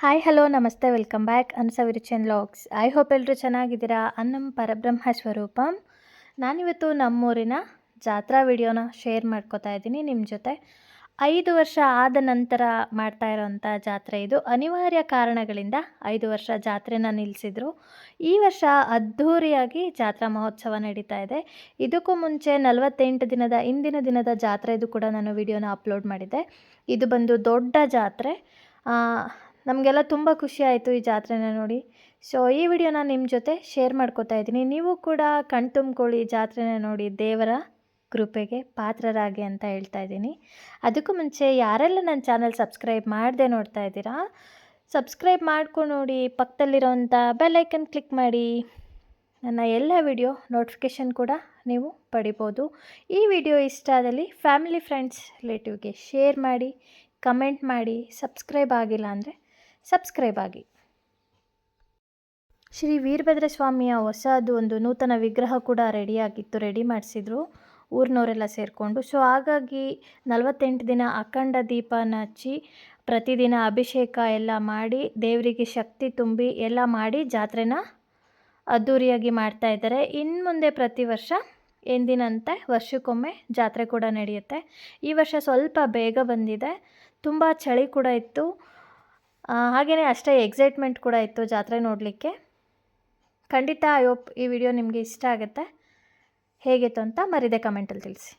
Hi hello ನಮಸ್ತೆ welcome back ಅನ್ಸವಿರುಚನ್ vlogs. I hope ಎಲ್ಲರೂ ಚೆನ್ನಾಗಿದ್ದೀರಾ. ಅನ್ನಂ ಪರಬ್ರಹ್ಮ ಸ್ವರೂಪಂ. ನಾನಿವತ್ತು ನಮ್ಮೂರಿನ ಜಾತ್ರಾ ವಿಡಿಯೋನ ಶೇರ್ ಮಾಡ್ಕೋತಾ ಇದ್ದೀನಿ ನಿಮ್ಮ ಜೊತೆ. 5 ವರ್ಷ ಆದ ನಂತರ ಮಾಡ್ತಾ ಇರೋವಂಥ ಜಾತ್ರೆ ಇದು. ಅನಿವಾರ್ಯ ಕಾರಣಗಳಿಂದ 5 ವರ್ಷ ಜಾತ್ರೆನ ನಿಲ್ಲಿಸಿದ್ರು. ಈ ವರ್ಷ ಅದ್ಧೂರಿಯಾಗಿ ಜಾತ್ರಾ ಮಹೋತ್ಸವ ನಡೀತಾ ಇದೆ. ಇದಕ್ಕೂ ಮುಂಚೆ 48 ದಿನದ ಇಂದಿನ ದಿನದ ಜಾತ್ರೆದು ಕೂಡ ನಾನು ವಿಡಿಯೋನ ಅಪ್ಲೋಡ್ ಮಾಡಿದ್ದೆ. ಇದು ಬಂದು ದೊಡ್ಡ ಜಾತ್ರೆ. ನಮಗೆಲ್ಲ ತುಂಬ ಖುಷಿ ಆಯಿತು ಈ ಜಾತ್ರೆನ ನೋಡಿ. ಸೊ ಈ ವಿಡಿಯೋನ ನಿಮ್ಮ ಜೊತೆ ಶೇರ್ ಮಾಡ್ಕೋತಾ ಇದ್ದೀನಿ. ನೀವು ಕೂಡ ಕಣ್ತುಂಬ್ಕೊಳ್ಳಿ, ಜಾತ್ರೆನ ನೋಡಿ ದೇವರ ಕೃಪೆಗೆ ಪಾತ್ರರಾಗಿ ಅಂತ ಹೇಳ್ತಾ ಇದ್ದೀನಿ. ಅದಕ್ಕೂ ಮುಂಚೆ ಯಾರೆಲ್ಲ ನನ್ನ ಚಾನಲ್ ಸಬ್ಸ್ಕ್ರೈಬ್ ಮಾಡದೆ ನೋಡ್ತಾ ಇದ್ದೀರಾ, ಸಬ್ಸ್ಕ್ರೈಬ್ ಮಾಡ್ಕೊಂಡು ನೋಡಿ, ಪಕ್ಕದಲ್ಲಿರೋವಂಥ ಬೆಲ್ಲೈಕನ್ ಕ್ಲಿಕ್ ಮಾಡಿ. ನನ್ನ ಎಲ್ಲ ವಿಡಿಯೋ ನೋಟಿಫಿಕೇಷನ್ ಕೂಡ ನೀವು ಪಡಿಬೋದು. ಈ ವಿಡಿಯೋ ಇಷ್ಟ ಆದಲ್ಲಿ ಫ್ಯಾಮಿಲಿ ಫ್ರೆಂಡ್ಸ್ ರಿಲೇಟಿವ್ಗೆ ಶೇರ್ ಮಾಡಿ, ಕಮೆಂಟ್ ಮಾಡಿ. ಸಬ್ಸ್ಕ್ರೈಬ್ ಆಗಿಲ್ಲ ಅಂದರೆ ಸಬ್ಸ್ಕ್ರೈಬ್ ಆಗಿ. ಶ್ರೀ ವೀರಭದ್ರ ಸ್ವಾಮಿಯ ಹೊಸದು ಒಂದು ನೂತನ ವಿಗ್ರಹ ಕೂಡ ರೆಡಿ ಮಾಡಿಸಿದ್ರು ಊರಿನವರೆಲ್ಲ ಸೇರಿಕೊಂಡು. ಸೊ ಹಾಗಾಗಿ 48 ದಿನ ಅಖಂಡ ದೀಪನ ಹಚ್ಚಿ ಪ್ರತಿದಿನ ಅಭಿಷೇಕ ಎಲ್ಲ ಮಾಡಿ ದೇವರಿಗೆ ಶಕ್ತಿ ತುಂಬಿ ಎಲ್ಲ ಮಾಡಿ ಜಾತ್ರೆನ ಅದ್ಧೂರಿಯಾಗಿ ಮಾಡ್ತಾ ಇದ್ದಾರೆ. ಇನ್ನು ಮುಂದೆ ಪ್ರತಿ ವರ್ಷ ಎಂದಿನಂತೆ ವರ್ಷಕ್ಕೊಮ್ಮೆ ಜಾತ್ರೆ ಕೂಡ ನಡೆಯುತ್ತೆ. ಈ ವರ್ಷ ಸ್ವಲ್ಪ ಬೇಗ ಬಂದಿದೆ. ತುಂಬ ಚಳಿ ಕೂಡ ಇತ್ತು, ಹಾಗೆಯೇ ಅಷ್ಟೇ ಎಕ್ಸೈಟ್ಮೆಂಟ್ ಕೂಡ ಇತ್ತು ಜಾತ್ರೆ ನೋಡಲಿಕ್ಕೆ. ಖಂಡಿತ ಐ ಹೋಪ್ ಈ ವಿಡಿಯೋ ನಿಮಗೆ ಇಷ್ಟ ಆಗುತ್ತೆ. ಹೇಗಿತ್ತು ಅಂತ ಮರಿದೆ ಕಮೆಂಟಲ್ಲಿ ತಿಳಿಸಿ.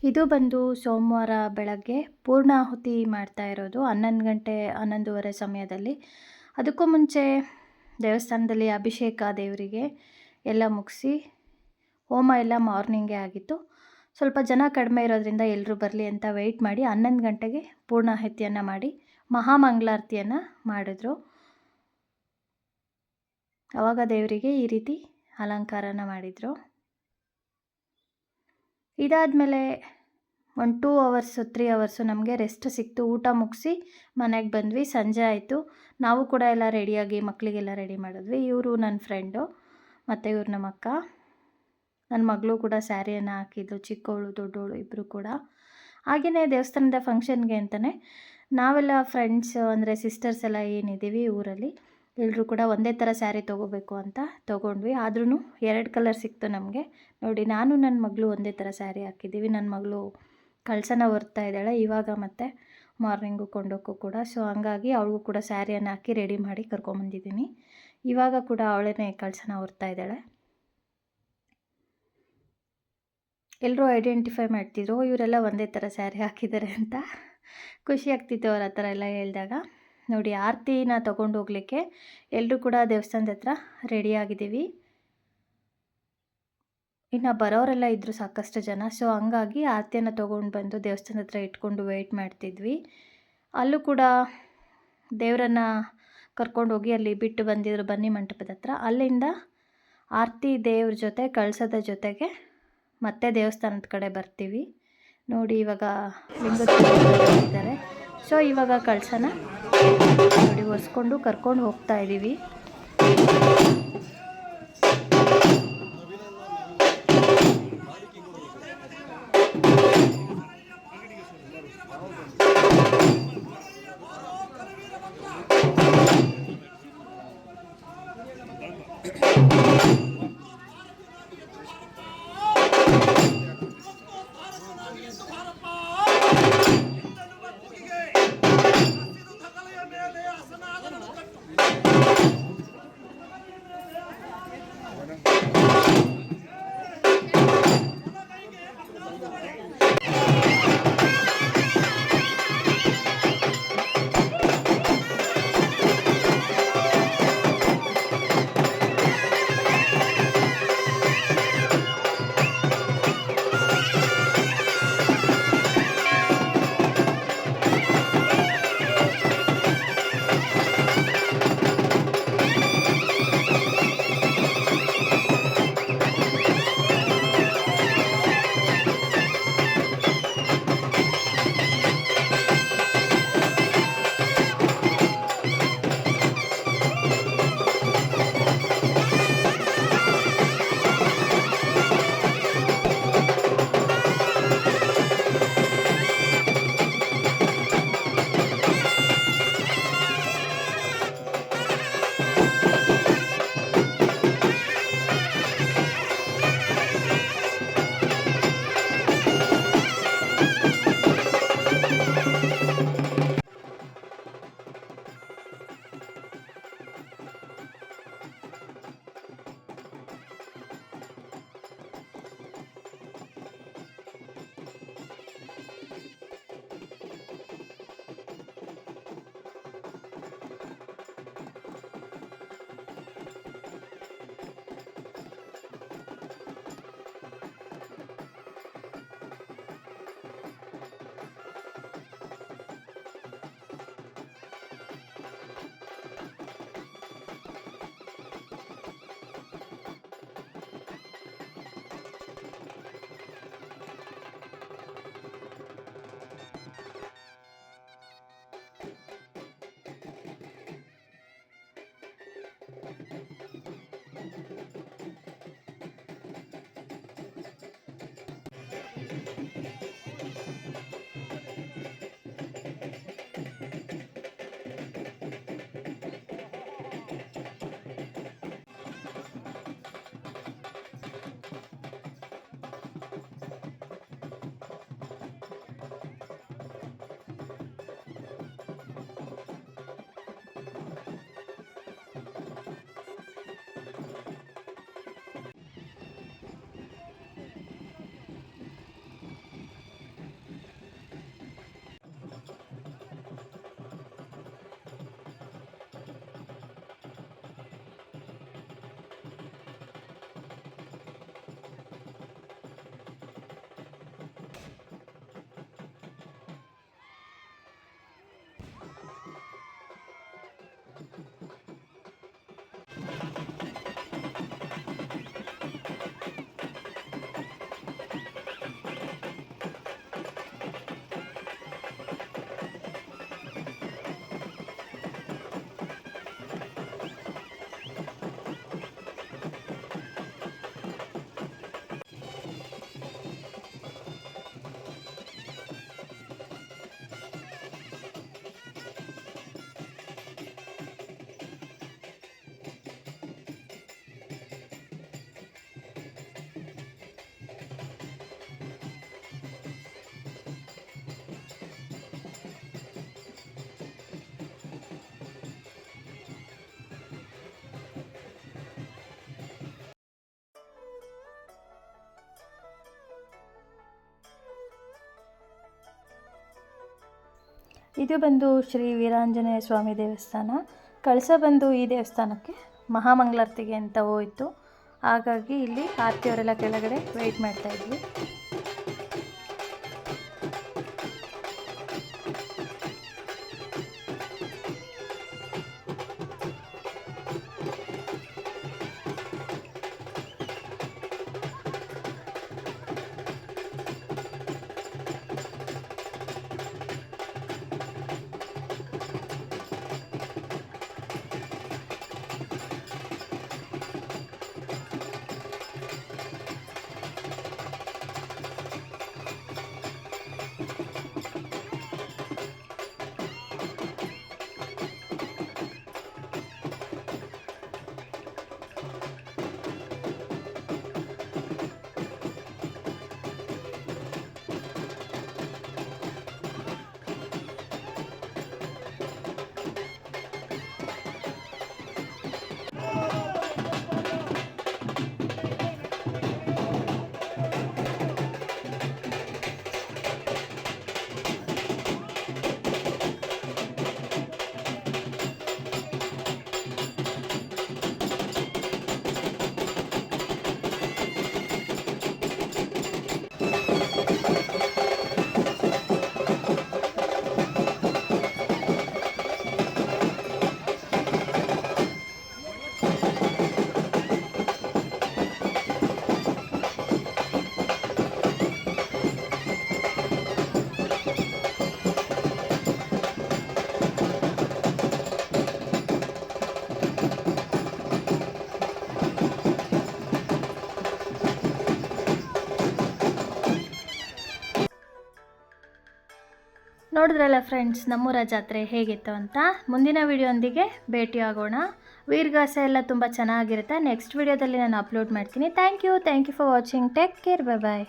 ಇದು ಬಂದು ಸೋಮವಾರ ಬೆಳಗ್ಗೆ ಪೂರ್ಣಾಹುತಿ ಮಾಡ್ತಾ ಇರೋದು 11 ಗಂಟೆ 11:30 ಸಮಯದಲ್ಲಿ. ಅದಕ್ಕೂ ಮುಂಚೆ ದೇವಸ್ಥಾನದಲ್ಲಿ ಅಭಿಷೇಕ ದೇವರಿಗೆ ಎಲ್ಲ ಮುಗಿಸಿ ಹೋಮ ಎಲ್ಲ ಮಾರ್ನಿಂಗೇ ಆಗಿತ್ತು. ಸ್ವಲ್ಪ ಜನ ಕಡಿಮೆ ಇರೋದ್ರಿಂದ ಎಲ್ಲರೂ ಬರಲಿ ಅಂತ ವೆಯ್ಟ್ ಮಾಡಿ 11 ಗಂಟೆಗೆ ಪೂರ್ಣಾಹುತಿಯನ್ನು ಮಾಡಿ ಮಹಾಮಂಗಳಾರತಿಯನ್ನು ಮಾಡಿದ್ರು. ಆವಾಗ ದೇವರಿಗೆ ಈ ರೀತಿ ಅಲಂಕಾರನ ಮಾಡಿದರು. ಇದಾದಮೇಲೆ ಒಂದು 2 ಅವರ್ಸ್ 3 ಅವರ್ಸು ನಮಗೆ ರೆಸ್ಟ್ ಸಿಕ್ತು. ಊಟ ಮುಗಿಸಿ ಮನೆಗೆ ಬಂದ್ವಿ. ಸಂಜೆ ಆಯಿತು. ನಾವು ಕೂಡ ಎಲ್ಲ ರೆಡಿಯಾಗಿ ಮಕ್ಕಳಿಗೆಲ್ಲ ರೆಡಿ ಮಾಡಿದ್ವಿ. ಇವರು ನನ್ನ ಫ್ರೆಂಡು ಮತ್ತು ಇವ್ರು ನಮ್ಮ ಅಕ್ಕ. ನನ್ನ ಮಗಳು ಕೂಡ ಸ್ಯಾರಿಯನ್ನು ಹಾಕಿದ್ದು, ಚಿಕ್ಕವಳು ದೊಡ್ಡವಳು ಇಬ್ಬರು ಕೂಡ. ಹಾಗೆಯೇ ದೇವಸ್ಥಾನದ ಫಂಕ್ಷನ್ಗೆ ಅಂತಲೇ ನಾವೆಲ್ಲ ಫ್ರೆಂಡ್ಸ್ ಅಂದರೆ ಸಿಸ್ಟರ್ಸ್ ಎಲ್ಲ ಏನಿದ್ದೀವಿ ಊರಲ್ಲಿ ಎಲ್ಲರೂ ಕೂಡ ಒಂದೇ ಥರ ಸ್ಯಾರಿ ತೊಗೋಬೇಕು ಅಂತ ತೊಗೊಂಡ್ವಿ. ಆದ್ರೂ 2 ಕಲರ್ ಸಿಕ್ತು ನಮಗೆ. ನೋಡಿ, ನಾನು ನನ್ನ ಮಗಳು ಒಂದೇ ಥರ ಸ್ಯಾರಿ ಹಾಕಿದ್ದೀವಿ. ನನ್ನ ಮಗಳು ಕಳಸನ ಹೊರ್ತಾ ಇದ್ದಾಳೆ ಇವಾಗ, ಮತ್ತು ಮಾರ್ನಿಂಗು ಕೊಂಡೋಕ್ಕೂ ಕೂಡ. ಸೊ ಹಂಗಾಗಿ ಅವಳಿಗೂ ಕೂಡ ಸ್ಯಾರಿಯನ್ನು ಹಾಕಿ ರೆಡಿ ಮಾಡಿ ಕರ್ಕೊಂಬಂದಿದ್ದೀನಿ. ಇವಾಗ ಕೂಡ ಅವಳೇ ಕಳಸನ ಹೊರ್ತಾ ಇದ್ದಾಳೆ. ಎಲ್ಲರೂ ಐಡೆಂಟಿಫೈ ಮಾಡ್ತಿದ್ರು, ಇವರೆಲ್ಲ ಒಂದೇ ಥರ ಸ್ಯಾರಿ ಹಾಕಿದ್ದಾರೆ ಅಂತ. ಖುಷಿ ಆಗ್ತಿತ್ತು ಅವ್ರ ಹತ್ರ ಎಲ್ಲ ಹೇಳಿದಾಗ. ನೋಡಿ, ಆರತಿನ ತೊಗೊಂಡು ಹೋಗ್ಲಿಕ್ಕೆ ಎಲ್ಲರೂ ಕೂಡ ದೇವಸ್ಥಾನದ ಹತ್ರ ರೆಡಿಯಾಗಿದ್ದೀವಿ. ಇನ್ನು ಬರೋರೆಲ್ಲ ಇದ್ದರು ಸಾಕಷ್ಟು ಜನ. ಸೊ ಹಂಗಾಗಿ ಆರತಿಯನ್ನು ತೊಗೊಂಡು ಬಂದು ದೇವಸ್ಥಾನದ ಹತ್ರ ಇಟ್ಕೊಂಡು ವೆಯ್ಟ್ ಮಾಡ್ತಿದ್ವಿ. ಅಲ್ಲೂ ಕೂಡ ದೇವರನ್ನು ಕರ್ಕೊಂಡೋಗಿ ಅಲ್ಲಿ ಬಿಟ್ಟು ಬಂದಿದ್ರು ಬನ್ನಿ ಮಂಟಪದ ಹತ್ರ. ಅಲ್ಲಿಂದ ಆರತಿ ದೇವ್ರ ಜೊತೆ ಕಳಸದ ಜೊತೆಗೆ ಮತ್ತೆ ದೇವಸ್ಥಾನದ ಕಡೆ ಬರ್ತೀವಿ. ನೋಡಿ, ಇವಾಗ ಲಿಂಗದ. ಸೊ ಇವಾಗ ಕಳಸನ ನೋಡಿ ಒರೆಸ್ಕೊಂಡು ಕರ್ಕೊಂಡು ಹೋಗ್ತಾ ಇದ್ದೀವಿ. ಇದು ಬಂದು ಶ್ರೀ ವೀರಾಂಜನೇಯ ಸ್ವಾಮಿ ದೇವಸ್ಥಾನ. ಕಳಸ ಬಂದು ಈ ದೇವಸ್ಥಾನಕ್ಕೆ ಮಹಾಮಂಗಳಾರತಿಗೆ ಅಂತ ಹೋಯಿತು. ಹಾಗಾಗಿ ಇಲ್ಲಿ ಆರತಿಯವರೆಲ್ಲ ಕೆಳಗಡೆ ವೆಯ್ಟ್ ಮಾಡ್ತಾಯಿದ್ವಿ. ನೋಡಿದ್ರಲ್ಲ ಫ್ರೆಂಡ್ಸ್, ನಮ್ಮೂರ ಜಾತ್ರೆ ಹೇಗಿತ್ತು ಅಂತ. ಮುಂದಿನ ವಿಡಿಯೋಂದಿಗೆ ಭೇಟಿಯಾಗೋಣ. ವೀರಗಾಸೆ ಎಲ್ಲ ತುಂಬ ಚೆನ್ನಾಗಿರುತ್ತೆ. ನೆಕ್ಸ್ಟ್ ವಿಡಿಯೋದಲ್ಲಿ ನಾನು ಅಪ್ಲೋಡ್ ಮಾಡ್ತೀನಿ. Thank you for watching. Take care. Bye.